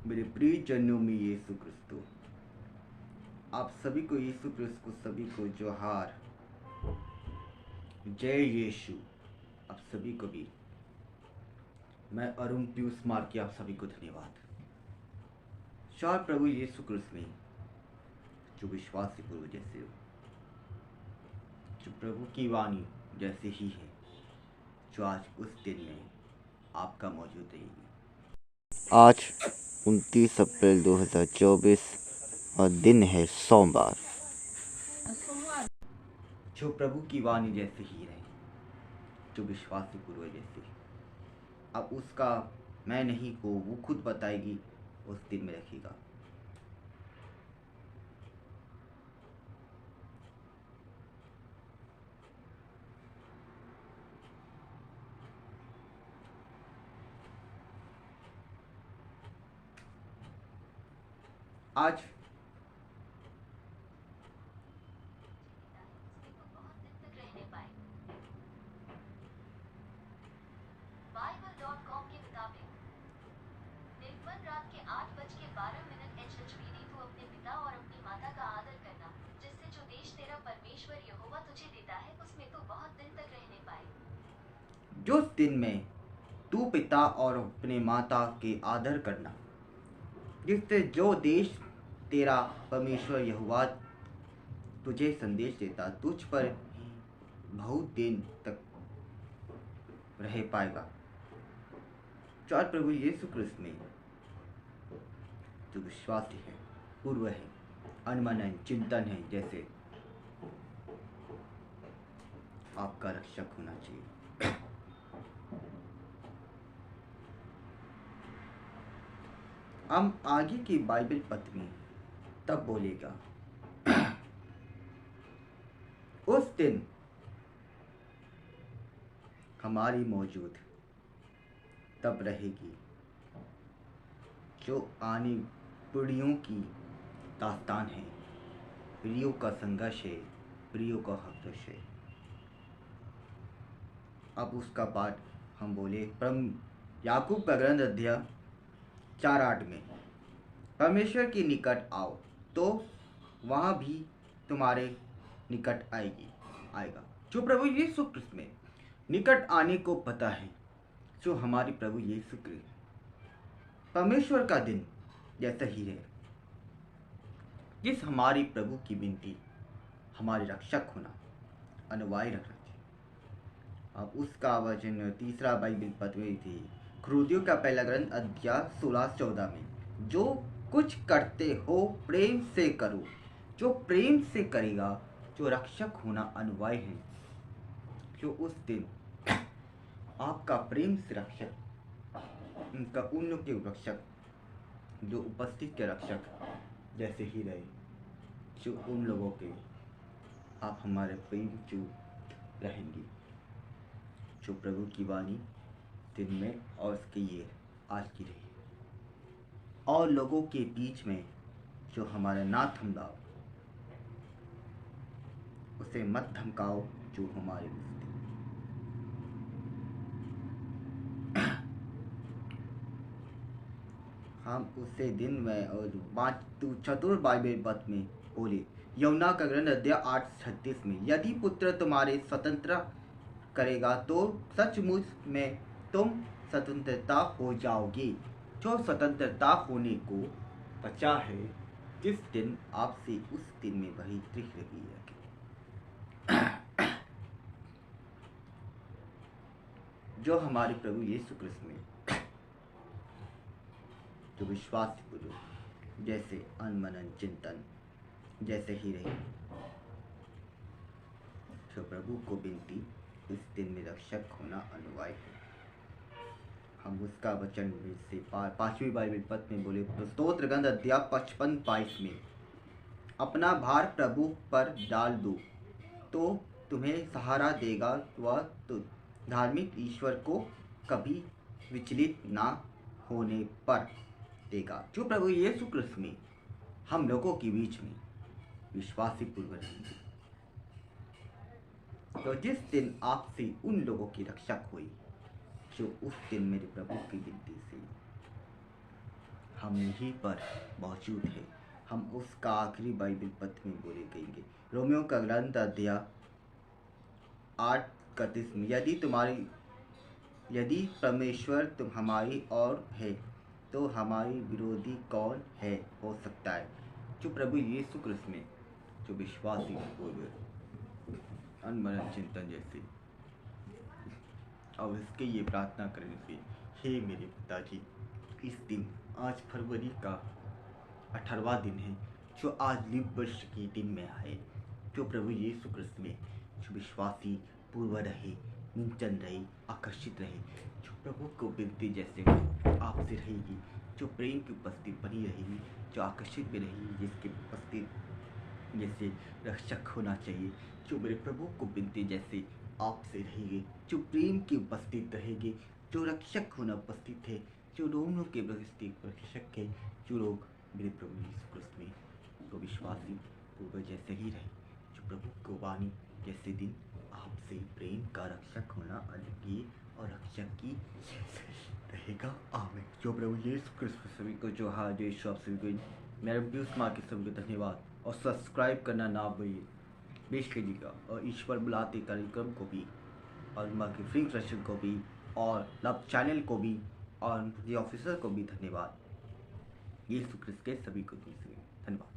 मेरे प्रिय जनों में यीशु क्रिस्तो, आप सभी को यीशु क्रिस्त को सभी को जोहार, जय यीशु। आप सभी को भी मैं अरुण पीयूष मार के आप सभी को धन्यवाद। शायद प्रभु यीशु क्रिस्त में जो विश्वासी पूर्व जैसे हो, जो प्रभु की वाणी जैसे ही है, जो आज उस दिन में आपका मौजूद रहेगी। आज 29 अप्रैल 2024 और दिन है सोमवार। जो प्रभु की वाणी जैसे ही रहे, जो विश्वासी पूर्व जैसे, अब उसका मैं नहीं को वो खुद बताएगी, उस दिन में रखेगा। आज जो दिन में तू पिता और अपने माता के आदर करना, जिससे जो देश तेरा परमेश्वर यहोवा तुझे संदेश देता, तुझ पर बहुत दिन तक रह पाएगा। चार प्रभु यीशु क्रिस्त में जो विश्वासी है, पूर्व है, अनुमन चिंतन है, जैसे आपका रक्षक होना चाहिए। हम आगे की बाइबल पत्र में तब बोलेगा, उस दिन हमारी मौजूद तब रहेगी जो आने पीढ़ियों की दास्तान है, पीढ़ियों का संघर्ष है, पीढ़ियों का हर्ष है। अब उसका पाठ हम बोले याकूब का ग्रंथ अध्याय 4:8 में, परमेश्वर के निकट आओ तो वहाँ भी तुम्हारे निकट आएगा। जो प्रभु यीशु क्रिस्त में निकट आने को पता है, जो हमारे प्रभु यीशु क्रिस्त परमेश्वर का दिन जैसा ही है, जिस हमारी प्रभु की विनती हमारे रक्षक होना, अनुवाई रखना चाहिए। अब उसका वचन तीसरा बाइबल पद में थी, खुरोदियों का पहला ग्रंथ अध्याय 16-14 में, जो कुछ करते हो प्रेम से करो। जो प्रेम से करेगा, जो रक्षक होना अनुवाई है, जो उस दिन आपका प्रेम से रक्षक, उनका उन लोग के रक्षक, जो उपस्थित के रक्षक जैसे ही रहे, जो उन लोगों के आप हमारे प्रेम जो रहेंगे, जो प्रभु की वाणी दिन में और उसके ये आज की रही, और लोगों के बीच में जो हमारा ना थमलाओ, उसे मत धमकाओ जो हमारे हम उसे दिन में और चतुर बाइबल पद में बोले, यमुना का ग्रंथ अध्याय 8:36 में, यदि पुत्र तुम्हारे स्वतंत्र करेगा तो सचमुच में तुम स्वतंत्रता हो जाओगे। जो स्वतंत्रता होने को बचा है, जिस दिन आपसे उस दिन में वही दृढ़ रही है। जो हमारे प्रभु यीशु क्रिस्त में जो विश्वास पूर्वक जैसे अनमनन चिंतन जैसे ही रहे, जो प्रभु को विनती इस दिन में रक्षक होना अनुवाय है। हम उसका वचन से पांचवी बाइबल पद में बोले, स्तोत्र ग्रंथ अध्याय 55-22 में, अपना भार प्रभु पर डाल दो तो तुम्हें सहारा देगा, वह तो धार्मिक ईश्वर को कभी विचलित ना होने पर देगा। जो प्रभु यीशु क्रिस्त में हम लोगों के बीच में विश्वासी पूर्वक रहेंगे, तो जिस दिन आपसे उन लोगों की रक्षक हुई, जो उस दिन मेरे प्रभु की विनती से हम यहीं पर मौजूद हैं। हम उसका आखिरी बाइबल पत्र में बोले गएंगे। रोमियो का ग्रंथ अध्याय 8:31 में, यदि परमेश्वर तुम हमारी ओर है तो हमारी विरोधी कौन है हो सकता है। जो प्रभु यीशु क्रिस्त में जो विश्वासी पूर्व अनमन चिंतन जैसे और इसके ये प्रार्थना करने से, हे मेरे पिताजी, इस दिन आज फरवरी का 18वां दिन है जो आज लीप वर्ष के दिन में आए। जो प्रभु यीशु क्रिस्त में जो विश्वासी पूर्व रहे, निंचन रहे, आकर्षित रहे, जो प्रभु को विनती जैसे आपसे रहेगी, जो प्रेम की उपस्थिति बनी रहेगी, जो आकर्षित भी रहेगी, जिसकी उपस्थिति जैसे रक्षक होना चाहिए, जो मेरे प्रभु को विनती जैसे आपसे रहेगी, जो प्रेम की उपस्थित रहेगी, जो रक्षक होना उपस्थित है, जो रोमियो के रक्षक है, जो लोग मेरे प्रभु यीशु क्रिस्त में तो विश्वासी पूर्व जैसे ही रहे, जो प्रभु को वाणी जैसे दिन आपसे प्रेम का रक्षक होना अलगी और रक्षक की रहेगा। आमीन। जो प्रभु यीशु क्रिस्त सभी को जो हाथ जो आप सभी को मेरे व्यूज माँ के सभी को धन्यवाद और सब्सक्राइब करना ना भूलिए, बेश कीजिएगा और ईश्वर बुलाते कार्यक्रम को भी और माँ के फ्री सेशन को भी और लव चैनल को भी और ऑफिसर को भी धन्यवाद। यीशु क्रिस्त के सभी को धन्यवाद।